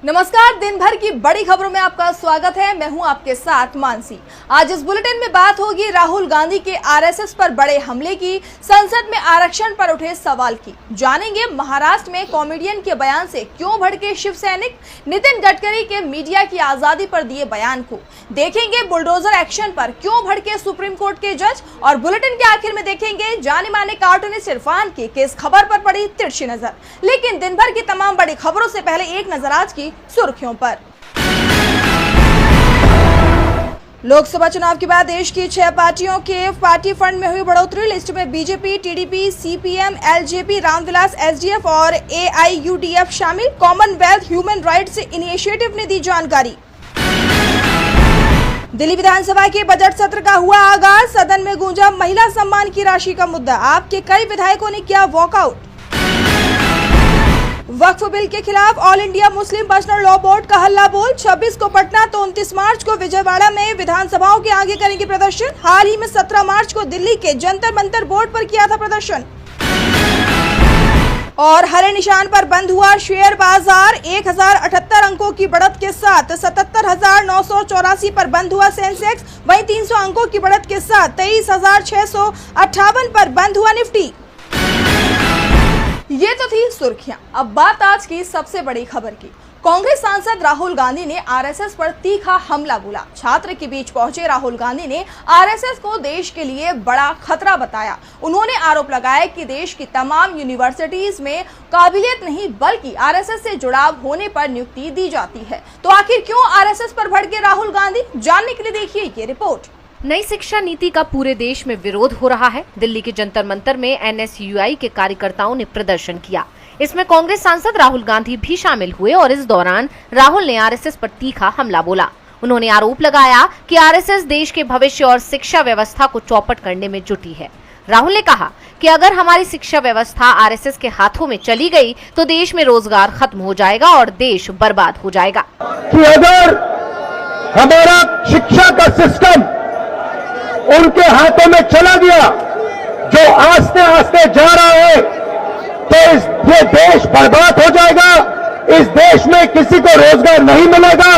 नमस्कार, दिन भर की बड़ी खबरों में आपका स्वागत है। मैं हूं आपके साथ मानसी। आज इस बुलेटिन में बात होगी राहुल गांधी के आरएसएस पर बड़े हमले की, संसद में आरक्षण पर उठे सवाल की। जानेंगे महाराष्ट्र में कॉमेडियन के बयान से क्यों भड़के शिव सैनिक, नितिन गडकरी के मीडिया की आजादी पर दिए बयान को, देखेंगे बुलडोजर एक्शन पर क्यों भड़के सुप्रीम कोर्ट के जज, और बुलेटिन के आखिर में देखेंगे जाने माने कार्टूनिस्ट इरफान की किस खबर पर पड़ी तिरछी नजर। लेकिन दिन भर की तमाम बड़ी खबरों से पहले एक नजर आज की सुर्खियों पर। लोकसभा चुनाव के बाद देश की 6 पार्टियों के पार्टी फंड में हुई बढ़ोतरी। लिस्ट में BJP, TDP, CPM, LJP, Ramvilas, SDF और एआईयूडीएफ शामिल। कॉमनवेल्थ ह्यूमन राइट्स इनिशिएटिव ने दी जानकारी। दिल्ली विधानसभा के बजट सत्र का हुआ आगाज। सदन में गूंजा महिला सम्मान की राशि का मुद्दा। आपके कई विधायकों ने किया वॉकआउट। वक्फ बिल के खिलाफ all India Muslim personal law board का हल्ला बोल। 26 को पटना तो 29 मार्च को विजयवाड़ा में विधानसभाओं के आगे करेंगे प्रदर्शन। हाल ही में 17 मार्च को दिल्ली के जंतर मंतर बोर्ड पर किया था प्रदर्शन। और हरे निशान पर बंद हुआ शेयर बाजार। 1078 अंकों की बढ़त के साथ 77,984 पर बंद हुआ सेंसेक्स। वहीं 300 अंकों की बढ़त के साथ 23,658 पर बंद हुआ निफ्टी। ये तो थी सुर्खियां। अब बात आज की सबसे बड़ी खबर की। कांग्रेस सांसद राहुल गांधी ने आरएसएस पर तीखा हमला बोला। छात्र के बीच पहुंचे राहुल गांधी ने आरएसएस को देश के लिए बड़ा खतरा बताया। उन्होंने आरोप लगाया कि देश की तमाम यूनिवर्सिटीज में काबिलियत नहीं बल्कि आरएसएस से जुड़ाव होने पर नियुक्ति दी जाती है। तो आखिर क्यों आरएसएस पर भड़के राहुल गांधी, जानने के लिए देखिए ये रिपोर्ट। नई शिक्षा नीति का पूरे देश में विरोध हो रहा है। दिल्ली के जंतर मंतर में एनएसयूआई के कार्यकर्ताओं ने प्रदर्शन किया। इसमें कांग्रेस सांसद राहुल गांधी भी शामिल हुए और इस दौरान राहुल ने आरएसएस पर तीखा हमला बोला। उन्होंने आरोप लगाया कि आरएसएस देश के भविष्य और शिक्षा व्यवस्था को चौपट करने में जुटी है। राहुल ने कहा कि अगर हमारी शिक्षा व्यवस्था आरएसएस के हाथों में चली गई तो देश में रोजगार खत्म हो जाएगा और देश बर्बाद हो जाएगा। कि अगर हमारा शिक्षा का सिस्टम उनके हाथों में चला गया, जो आस्ते आस्ते जा रहा है, तो ये देश बर्बाद हो जाएगा। इस देश में किसी को रोजगार नहीं मिलेगा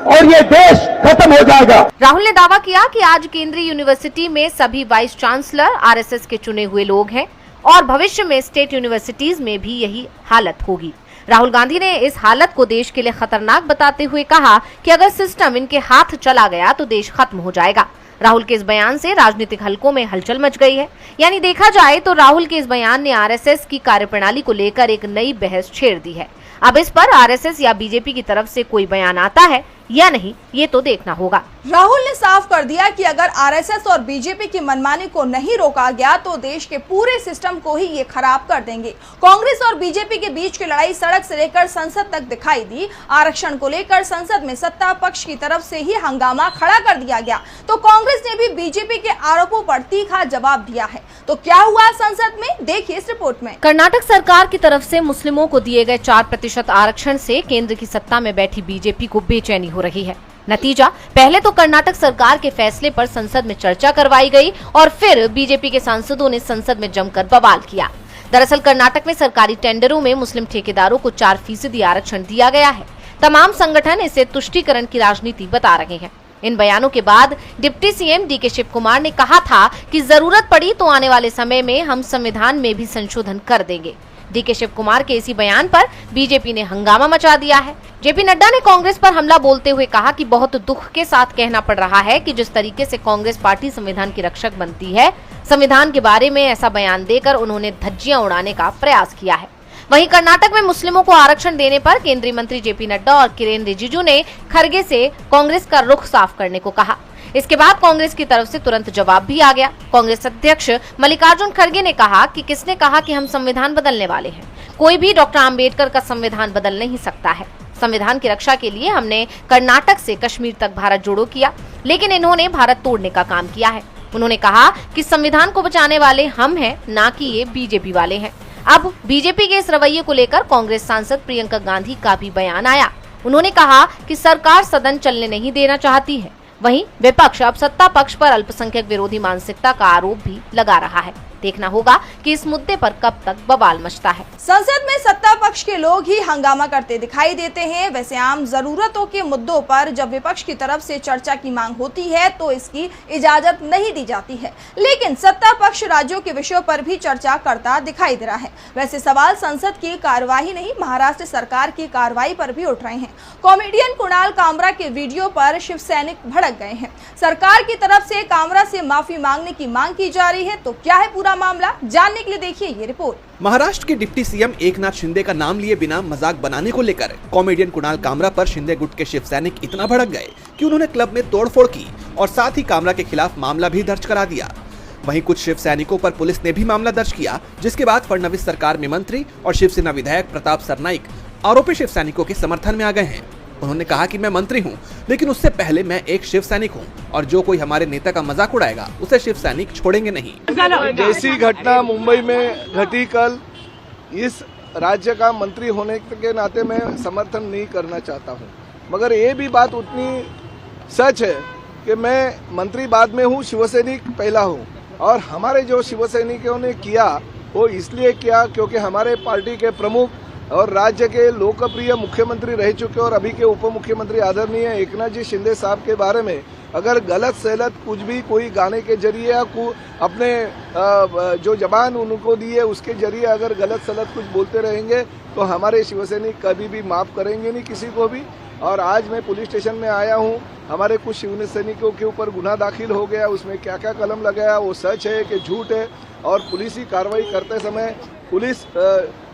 और ये देश खत्म हो जाएगा। राहुल ने दावा किया कि आज केंद्रीय यूनिवर्सिटी में सभी वाइस चांसलर आरएसएस के चुने हुए लोग हैं और भविष्य में स्टेट यूनिवर्सिटीज में भी यही हालत होगी। राहुल गांधी ने इस हालत को देश के लिए खतरनाक बताते हुए कहा कि अगर सिस्टम इनके हाथ चला गया तो देश खत्म हो जाएगा। राहुल के इस बयान से राजनीतिक हलकों में हलचल मच गई है। यानी देखा जाए तो राहुल के इस बयान ने आरएसएस की कार्यप्रणाली को लेकर एक नई बहस छेड़ दी है। अब इस पर आरएसएस या बीजेपी की तरफ से कोई बयान आता है या नहीं, ये तो देखना होगा। राहुल ने साफ कर दिया कि अगर आरएसएस और बीजेपी की मनमानी को नहीं रोका गया तो देश के पूरे सिस्टम को ही ये खराब कर देंगे। कांग्रेस और बीजेपी के बीच की लड़ाई सड़क से लेकर संसद तक दिखाई दी। आरक्षण को लेकर संसद में सत्ता पक्ष की तरफ से ही हंगामा खड़ा कर दिया गया तो कांग्रेस ने भी बीजेपी के आरोपों पर तीखा जवाब दिया है। तो क्या हुआ संसद में, देखिए इस रिपोर्ट में। कर्नाटक सरकार की तरफ से मुस्लिमों को दिए गए 4% आरक्षण से केंद्र की सत्ता में बैठी बीजेपी को बेचैनी हो रही है। नतीजा, पहले तो कर्नाटक सरकार के फैसले पर संसद में चर्चा करवाई गई और फिर बीजेपी के सांसदों ने संसद में जमकर बवाल किया। दरअसल कर्नाटक में सरकारी टेंडरों में मुस्लिम ठेकेदारों को 4% आरक्षण दिया गया है। तमाम संगठन इसे तुष्टीकरण की राजनीति बता रहे हैं। इन बयानों के बाद deputy CM DK Shivakumar ने कहा था कि जरूरत पड़ी तो आने वाले समय में हम संविधान में भी संशोधन कर देंगे। डीके शिव कुमार के इसी बयान पर बीजेपी ने हंगामा मचा दिया है। जेपी नड्डा ने कांग्रेस पर हमला बोलते हुए कहा कि बहुत दुख के साथ कहना पड़ रहा है कि जिस तरीके से कांग्रेस पार्टी संविधान की रक्षक बनती है, संविधान के बारे में ऐसा बयान देकर उन्होंने धज्जियां उड़ाने का प्रयास किया है। वहीं कर्नाटक में मुस्लिमों को आरक्षण देने पर केंद्रीय मंत्री जेपी नड्डा और किरेन रिजिजू ने खरगे से कांग्रेस का रुख साफ करने को कहा। इसके बाद कांग्रेस की तरफ से तुरंत जवाब भी आ गया। कांग्रेस अध्यक्ष मल्लिकार्जुन खड़गे ने कहा कि किसने कहा कि हम संविधान बदलने वाले हैं। कोई भी डॉक्टर आम्बेडकर का संविधान बदल नहीं सकता है। संविधान की रक्षा के लिए हमने कर्नाटक से कश्मीर तक भारत जोड़ो किया, लेकिन इन्होंने भारत तोड़ने का काम किया है। उन्होंने कहा कि संविधान को बचाने वाले हम हैं, ना कि ये बीजेपी वाले हैं। अब बीजेपी के इस रवैये को लेकर कांग्रेस सांसद प्रियंका गांधी का भी बयान आया। उन्होंने कहा कि सरकार सदन चलने नहीं देना चाहती है। वहीं विपक्ष अब सत्ता पक्ष पर अल्पसंख्यक विरोधी मानसिकता का आरोप भी लगा रहा है। देखना होगा कि इस मुद्दे पर कब तक बवाल मचता है। संसद में सत्ता पक्ष के लोग ही हंगामा करते दिखाई देते हैं। वैसे आम जरूरतों के मुद्दों पर जब विपक्ष की तरफ से चर्चा की मांग होती है तो इसकी इजाजत नहीं दी जाती है, लेकिन सत्ता पक्ष राज्यों के विषयों पर भी चर्चा करता दिखाई दे रहा है। वैसे सवाल संसद की कार्यवाही नहीं, महाराष्ट्र सरकार की कार्रवाई पर भी उठ रहे हैं। कॉमेडियन कुणाल कामरा के वीडियो पर शिव सैनिक भड़क गए हैं। सरकार की तरफ से कामरा से माफी मांगने की मांग की जा रही है, तो क्या है पूरा मामला, जानने के लिए देखिए ये रिपोर्ट। महाराष्ट्र के डिप्टी सीएम एकनाथ शिंदे का नाम लिए बिना मजाक बनाने को लेकर कॉमेडियन कुणाल कामरा पर शिंदे गुट के शिव सैनिक इतना भड़क गए कि उन्होंने क्लब में तोड़फोड़ की और साथ ही कामरा के खिलाफ मामला भी दर्ज करा दिया। वहीं कुछ शिव सैनिकों पर पुलिस ने भी मामला दर्ज किया, जिसके बाद फडणवीस सरकार में मंत्री और शिवसेना विधायक प्रताप सरनाईक आरोपी शिव सैनिकों के समर्थन में आ गए हैं। उन्होंने कहा कि मैं मंत्री हूं, लेकिन उससे पहले मैं एक शिव सैनिक हूं और जो कोई हमारे नेता का मजाक उड़ाएगा उसे शिव सैनिक छोड़ेंगे नहीं। जैसी घटना मुंबई में घटी कल, इस राज्य का मंत्री होने के नाते मैं समर्थन नहीं करना चाहता हूं, मगर ये भी बात उतनी सच है कि मैं मंत्री बाद में हूं, शिवसैनिक पहला हूं। और हमारे जो शिवसैनिकों ने किया वो इसलिए किया क्योंकि हमारे पार्टी के प्रमुख और राज्य के लोकप्रिय मुख्यमंत्री रह चुके और अभी के उप मुख्यमंत्री आदरणीय एकनाथ जी शिंदे साहब के बारे में अगर गलत सलत कुछ भी कोई गाने के जरिए या अपने जो जबान उनको दी है उसके जरिए अगर गलत सलत कुछ बोलते रहेंगे तो हमारे शिवसैनिक कभी भी माफ़ करेंगे नहीं किसी को भी। और आज मैं पुलिस स्टेशन में आया हूँ, हमारे कुछ शिवसैनिकों के ऊपर गुनाह दाखिल हो गया, उसमें क्या क्या कलम लगाया वो सच है कि झूठ है। और पुलिस ही कार्रवाई करते समय पुलिस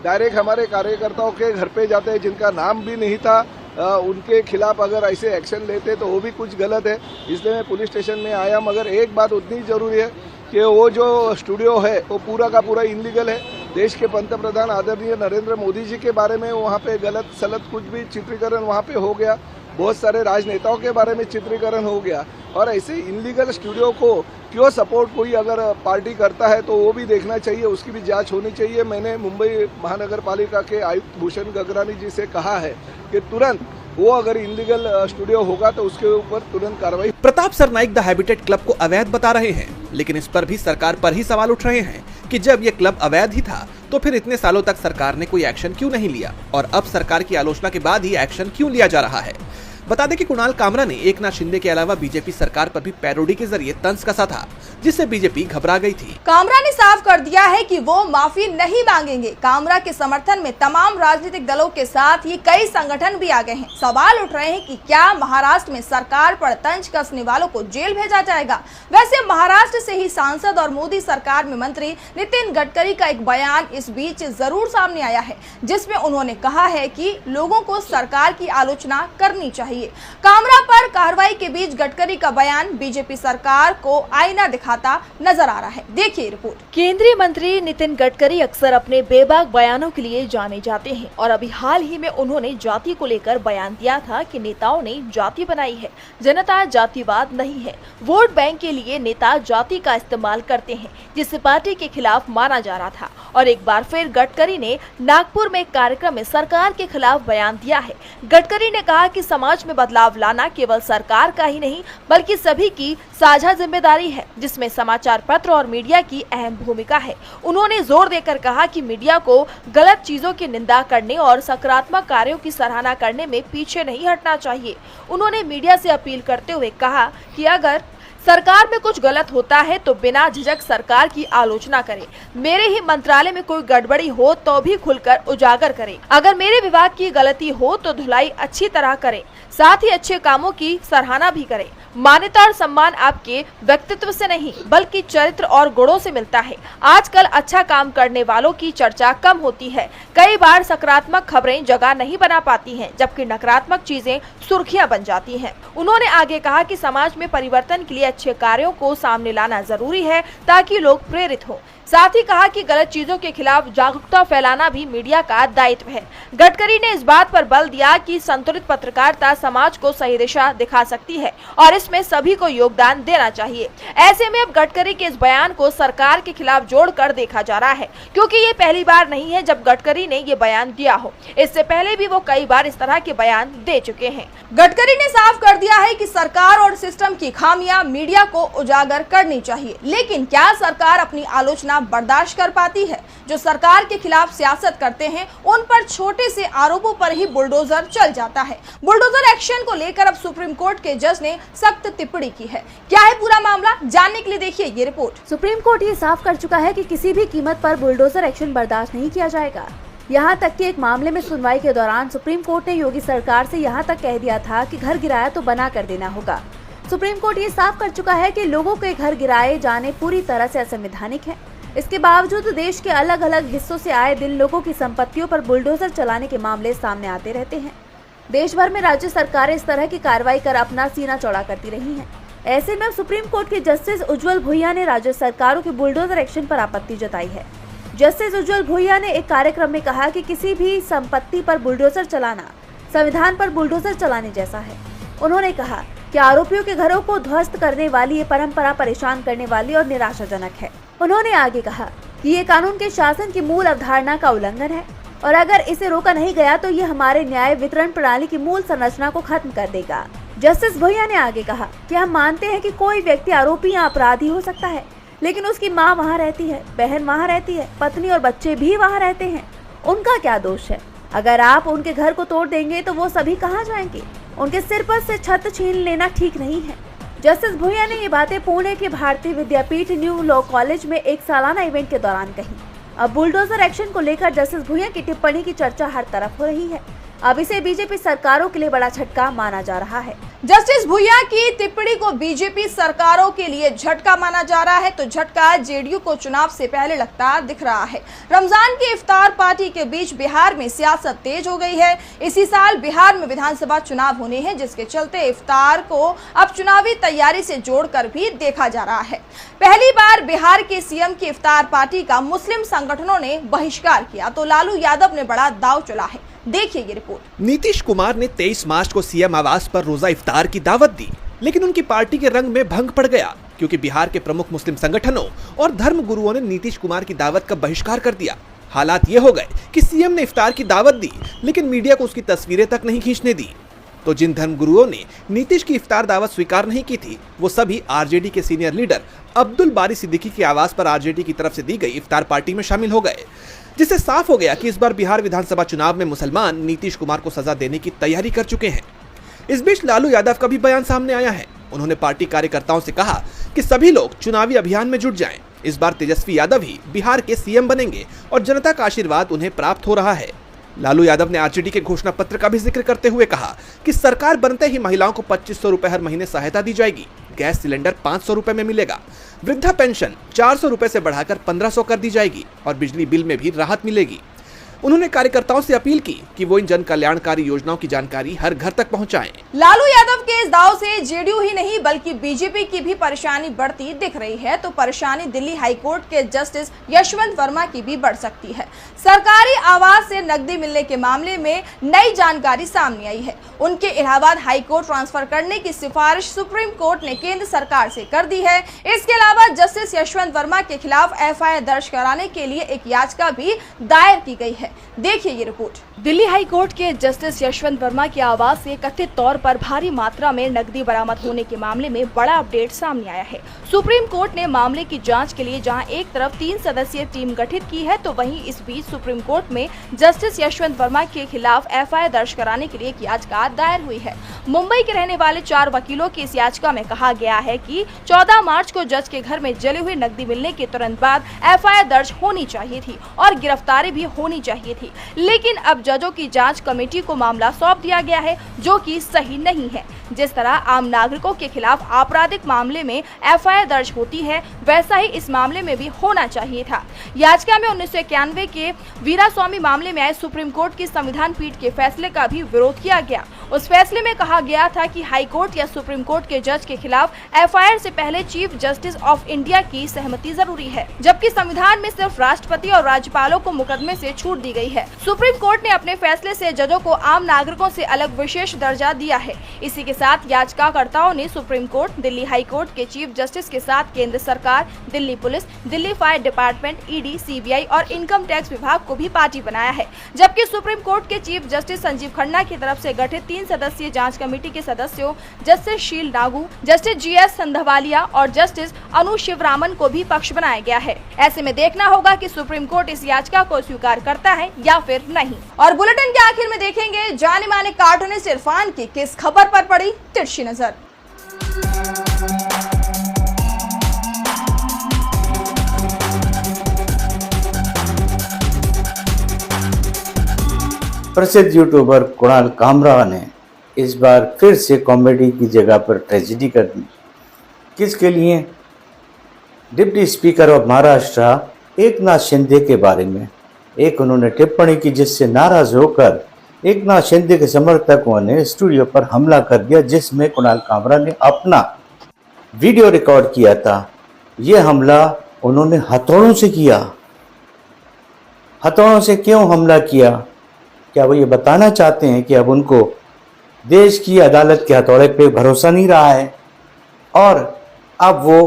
डायरेक्ट हमारे कार्यकर्ताओं के घर पे जाते हैं जिनका नाम भी नहीं था, उनके खिलाफ अगर ऐसे एक्शन लेते तो वो भी कुछ गलत है, इसलिए मैं पुलिस स्टेशन में आया। मगर एक बात उतनी ज़रूरी है कि वो जो स्टूडियो है वो पूरा का पूरा इनलीगल है। देश के पंतप्रधान आदरणीय नरेंद्र मोदी जी के बारे में वहाँ पे गलत सलत कुछ भी चित्रीकरण वहाँ पे हो गया, बहुत सारे राजनेताओं के बारे में चित्रीकरण हो गया। और ऐसे इनलीगल स्टूडियो को क्यों सपोर्ट कोई अगर पार्टी करता है तो वो भी देखना चाहिए, उसकी भी जांच होनी चाहिए। मैंने मुंबई महानगर पालिका के आयुक्त भूषण गगरानी जी से कहा है कि तुरंत वो अगर इनलीगल स्टूडियो होगा तो उसके ऊपर तुरंत कार्रवाई। Pratap Sarnaik the habitat club को अवैध बता रहे हैं, लेकिन इस पर भी सरकार पर ही सवाल उठ रहे हैं कि जब ये क्लब अवैध ही था तो फिर इतने सालों तक सरकार ने कोई एक्शन क्यों नहीं लिया और अब सरकार की आलोचना के बाद ही एक्शन क्यों लिया जा रहा है। बता दें कि कुणाल कामरा ने एकनाथ शिंदे के अलावा बीजेपी सरकार पर भी पैरोडी के जरिए तंज कसा था, जिससे बीजेपी घबरा गई थी। कामरा ने साफ कर दिया है कि वो माफी नहीं मांगेंगे। कामरा के समर्थन में तमाम राजनीतिक दलों के साथ ही कई संगठन भी आ गए हैं। सवाल उठ रहे हैं कि क्या महाराष्ट्र में सरकार पर तंज कसने वालों को जेल भेजा जाएगा। वैसे महाराष्ट्र से ही सांसद और मोदी सरकार में मंत्री नितिन गडकरी का एक बयान इस बीच जरूर सामने आया है, जिसमें उन्होंने कहा है कि लोगों को सरकार की आलोचना करनी चाहिए। कामरा पर कार्रवाई के बीच गडकरी का बयान बीजेपी सरकार को आईना दिखाता नजर आ रहा है। देखिए रिपोर्ट। केंद्रीय मंत्री नितिन गडकरी अक्सर अपने बेबाक बयानों के लिए जाने जाते हैं और अभी हाल ही में उन्होंने जाति को लेकर बयान दिया था कि नेताओं ने जाति बनाई है, जनता जातिवाद नहीं है। वोट बैंक के लिए नेता जाति का इस्तेमाल करते हैं, जिसे पार्टी के खिलाफ माना जा रहा था। और एक बार फिर गडकरी ने नागपुर में एक कार्यक्रम में सरकार के खिलाफ बयान दिया है। गडकरी ने कहा कि समाज में बदलाव लाना केवल सरकार का ही नहीं बल्कि सभी की साझा जिम्मेदारी है, जिसमें समाचार पत्र और मीडिया की अहम भूमिका है। उन्होंने जोर देकर कहा कि मीडिया को गलत चीजों की निंदा करने और सकारात्मक कार्यों की सराहना करने में पीछे नहीं हटना चाहिए। उन्होंने मीडिया से अपील करते हुए कहा कि अगर सरकार में कुछ गलत होता है तो बिना झिझक सरकार की आलोचना करें। मेरे ही मंत्रालय में कोई गड़बड़ी हो तो भी खुलकर उजागर करें। अगर मेरे विभाग की गलती हो तो धुलाई अच्छी तरह करें, साथ ही अच्छे कामों की सराहना भी करें। मान्यता और सम्मान आपके व्यक्तित्व से नहीं बल्कि चरित्र और गुणों से मिलता है। आजकल अच्छा काम करने वालों की चर्चा कम होती है। कई बार सकारात्मक खबरें जगह नहीं बना पाती हैं, जबकि नकारात्मक चीजें सुर्खियां बन जाती हैं। उन्होंने आगे कहा कि समाज में परिवर्तन के लिए अच्छे कार्यों को सामने लाना जरूरी है ताकि लोग प्रेरित हो। साथ ही कहा कि गलत चीजों के खिलाफ जागरूकता फैलाना भी मीडिया का दायित्व है। गडकरी ने इस बात पर बल दिया कि संतुलित पत्रकारिता समाज को सही दिशा दिखा सकती है और इसमें सभी को योगदान देना चाहिए। ऐसे में अब गडकरी के इस बयान को सरकार के खिलाफ जोड़कर देखा जा रहा है, क्योंकि ये पहली बार नहीं है जब गडकरी ने ये बयान दिया हो। इससे पहले भी वो कई बार इस तरह के बयान दे चुके हैं। गडकरी ने साफ कर दिया है कि सरकार और सिस्टम की खामियां मीडिया को उजागर करनी चाहिए, लेकिन क्या सरकार अपनी आलोचना कितना बर्दाश्त कर पाती है। जो सरकार के खिलाफ सियासत करते हैं उन पर छोटे से आरोपों पर ही बुलडोजर चल जाता है। बुलडोजर एक्शन को लेकर अब सुप्रीम कोर्ट के जज ने सख्त टिप्पणी की है। क्या है पूरा मामला, जानने के लिए देखिए ये रिपोर्ट। सुप्रीम कोर्ट ये साफ कर चुका है कि किसी भी कीमत पर बुलडोजर एक्शन बर्दाश्त नहीं किया जाएगा। यहाँ तक कि एक मामले में सुनवाई के दौरान सुप्रीम कोर्ट ने योगी सरकार से यहाँ तक कह दिया था कि घर गिराया तो बना कर देना होगा। सुप्रीम कोर्ट ये साफ कर चुका है कि लोगों के घर गिराए जाने पूरी तरह से असंवैधानिक है। इसके बावजूद देश के अलग अलग हिस्सों से आए दिन लोगों की संपत्तियों पर बुलडोजर चलाने के मामले सामने आते रहते हैं। देश भर में राज्य सरकारें इस तरह की कार्रवाई कर अपना सीना चौड़ा करती रही हैं। ऐसे में सुप्रीम कोर्ट के जस्टिस उज्जवल भुइयां ने राज्य सरकारों के बुलडोजर एक्शन पर आपत्ति जताई है। जस्टिस उज्जवल भुइयां ने एक कार्यक्रम में कहा कि किसी भी संपत्ति पर बुलडोजर चलाना संविधान पर बुलडोजर चलाने जैसा है। उन्होंने कहा कि आरोपियों के घरों को ध्वस्त करने वाली ये परंपरा परेशान करने वाली और निराशाजनक है। उन्होंने आगे कहा कि ये कानून के शासन की मूल अवधारणा का उल्लंघन है और अगर इसे रोका नहीं गया तो ये हमारे न्याय वितरण प्रणाली की मूल संरचना को खत्म कर देगा। जस्टिस भुइयां ने आगे कहा कि हम मानते हैं कि कोई व्यक्ति आरोपी या अपराधी हो सकता है, लेकिन उसकी माँ वहाँ रहती है, बहन वहाँ रहती है, पत्नी और बच्चे भी वहाँ रहते हैं। उनका क्या दोष है? अगर आप उनके घर को तोड़ देंगे तो वो सभी कहाँ जाएंगे? उनके सिर पर से छत छीन लेना ठीक नहीं है। जस्टिस भुइयां ने ये बातें पुणे के भारतीय विद्यापीठ न्यू लॉ कॉलेज में एक सालाना इवेंट के दौरान कही। अब बुलडोजर एक्शन को लेकर जस्टिस भुइयां की टिप्पणी की चर्चा हर तरफ हो रही है। अब इसे बीजेपी सरकारों के लिए बड़ा झटका माना जा रहा है। जस्टिस भुइयां की टिप्पणी को बीजेपी सरकारों के लिए झटका माना जा रहा है तो झटका जेडीयू को चुनाव से पहले लगता दिख रहा है। रमजान की इफ्तार पार्टी के बीच बिहार में सियासत तेज हो गई है। इसी साल बिहार में विधानसभा चुनाव होने हैं, जिसके चलते इफ्तार को अब चुनावी तैयारी से जोड़कर भी देखा जा रहा है। पहली बार बिहार के सीएम की इफ्तार पार्टी का मुस्लिम संगठनों ने बहिष्कार किया तो लालू यादव ने बड़ा दांव चला है। देखिए ये रिपोर्ट। नीतीश कुमार ने 23 मार्च को सीएम आवास पर रोजा इफ्तार की दावत दी, लेकिन उनकी पार्टी के रंग में भंग पड़ गया क्योंकि बिहार के प्रमुख मुस्लिम संगठनों और धर्म गुरुओं ने नीतीश कुमार की दावत का बहिष्कार कर दिया। हालात ये हो गए कि सीएम ने इफ्तार की दावत दी, लेकिन मीडिया को उसकी तस्वीरें तक नहीं खींचने दी। तो जिन धर्म गुरुओं ने नीतीश की इफ्तार दावत स्वीकार नहीं की थी, वो सभी आरजेडी के सीनियर लीडर अब्दुल बारी सिद्दीकी के आवास पर आरजेडी की तरफ से दी गई इफ्तार पार्टी में शामिल हो गए, जिससे साफ हो गया कि इस बार बिहार विधानसभा चुनाव में मुसलमान नीतीश कुमार को सजा देने की तैयारी कर चुके हैं। इस बीच लालू यादव का भी बयान सामने आया है। उन्होंने पार्टी कार्यकर्ताओं से कहा कि सभी लोग चुनावी अभियान में जुट जाएं। इस बार तेजस्वी यादव ही बिहार के सीएम बनेंगे और जनता का आशीर्वाद उन्हें प्राप्त हो रहा है। लालू यादव ने आरजेडी के घोषणा पत्र का भी जिक्र करते हुए कहा कि सरकार बनते ही महिलाओं को 2500 रुपए हर महीने सहायता दी जाएगी, गैस सिलेंडर 500 रुपए में मिलेगा, वृद्धा पेंशन 400 रुपए से बढ़ाकर 1500 कर दी जाएगी और बिजली बिल में भी राहत मिलेगी। उन्होंने कार्यकर्ताओं से अपील की कि वो इन जन कल्याणकारी योजनाओं की जानकारी हर घर तक पहुंचाएं। लालू यादव के इस दाव से जेडीयू ही नहीं बल्कि बीजेपी की भी परेशानी बढ़ती दिख रही है। तो परेशानी दिल्ली हाईकोर्ट के जस्टिस यशवंत वर्मा की भी बढ़ सकती है। सरकारी आवास से नकदी मिलने के मामले में नई जानकारी सामने आई है। उनके इलाहाबाद हाईकोर्ट ट्रांसफर करने की सिफारिश सुप्रीम कोर्ट ने केंद्र सरकार से कर दी है। इसके अलावा जस्टिस यशवंत वर्मा के खिलाफ एफआईआर दर्ज कराने के लिए एक याचिका भी दायर की गई है। देखिए ये रिपोर्ट। दिल्ली हाई कोर्ट के जस्टिस यशवंत वर्मा के आवास से कथित तौर पर भारी मात्रा में नकदी बरामद होने के मामले में बड़ा अपडेट सामने आया है। सुप्रीम कोर्ट ने मामले की जांच के लिए जहां एक तरफ 3 सदस्यीय टीम गठित की है, तो वहीं इस बीच सुप्रीम कोर्ट में जस्टिस यशवंत वर्मा के खिलाफ एफआईआर दर्ज कराने के लिए एक याचिका दायर हुई है। मुंबई के रहने वाले 4 वकीलों की इस याचिका में कहा गया है कि 14 मार्च को जज के घर में जली हुई नकदी मिलने के तुरंत बाद एफआईआर दर्ज होनी चाहिए थी और गिरफ्तारी भी होनी चाहिए थी, लेकिन अब जजों की जांच कमेटी को मामला सौंप दिया गया है, जो कि सही नहीं है। जिस तरह आम नागरिकों के खिलाफ आपराधिक मामले में एफआईआर दर्ज होती है, वैसा ही इस मामले में भी होना चाहिए था। याचिका में 1991 के वीरास्वामी मामले में आए सुप्रीम कोर्ट की संविधान पीठ के फैसले का भी विरोध किया गया। उस फैसले में कहा गया था कि हाई कोर्ट या सुप्रीम कोर्ट के जज के खिलाफ एफआईआर से पहले चीफ जस्टिस ऑफ इंडिया की सहमति जरूरी है, जबकि संविधान में सिर्फ राष्ट्रपति और राज्यपालों को मुकदमे से छूट दी गई है। सुप्रीम कोर्ट ने अपने फैसले से जजों को आम नागरिकों से अलग विशेष दर्जा दिया है। इसी के साथ याचिकाकर्ताओं ने supreme court, Delhi high court के चीफ जस्टिस के साथ केंद्र सरकार, Delhi police, Delhi fire department, ED, CBI और इनकम टैक्स विभाग को भी पार्टी बनाया है, जबकि सुप्रीम कोर्ट के चीफ जस्टिस संजीव खन्ना की तरफ से गठित 3 3 सदस्यीय जांच कमेटी के सदस्यों जस्टिस शील नागू, जस्टिस GS संधवालिया और जस्टिस अनु शिवरामन को भी पक्ष बनाया गया है। ऐसे में देखना होगा कि सुप्रीम कोर्ट इस याचिका को स्वीकार करता है या फिर नहीं। और बुलेटिन के आखिर में देखेंगे जाने माने कार्टूनिस्ट इरफान की किस खबर पर पड़ी तिरछी नजर। प्रसिद्ध यूट्यूबर कुणाल कामरा ने इस बार फिर से कॉमेडी की जगह पर ट्रेजेडी कर दी। किसके लिए? Deputy speaker of Maharashtra Eknath Shinde के बारे में एक उन्होंने टिप्पणी की, जिससे नाराज होकर एकनाथ शिंदे के समर्थकों ने स्टूडियो पर हमला कर दिया, जिसमें कुणाल कामरा ने अपना वीडियो रिकॉर्ड किया था। ये हमला उन्होंने हथौड़ों से किया। हथौड़ों से क्यों हमला किया? क्या वो ये बताना चाहते हैं कि अब उनको देश की अदालत के हथौड़े पे भरोसा नहीं रहा है और अब वो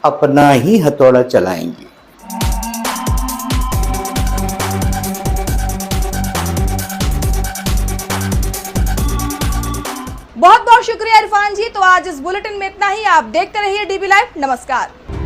अपना ही हथौड़ा चलाएंगे? बहुत बहुत शुक्रिया इरफान जी। तो आज इस बुलेटिन में इतना ही। आप देखते रहिए DB लाइव। नमस्कार।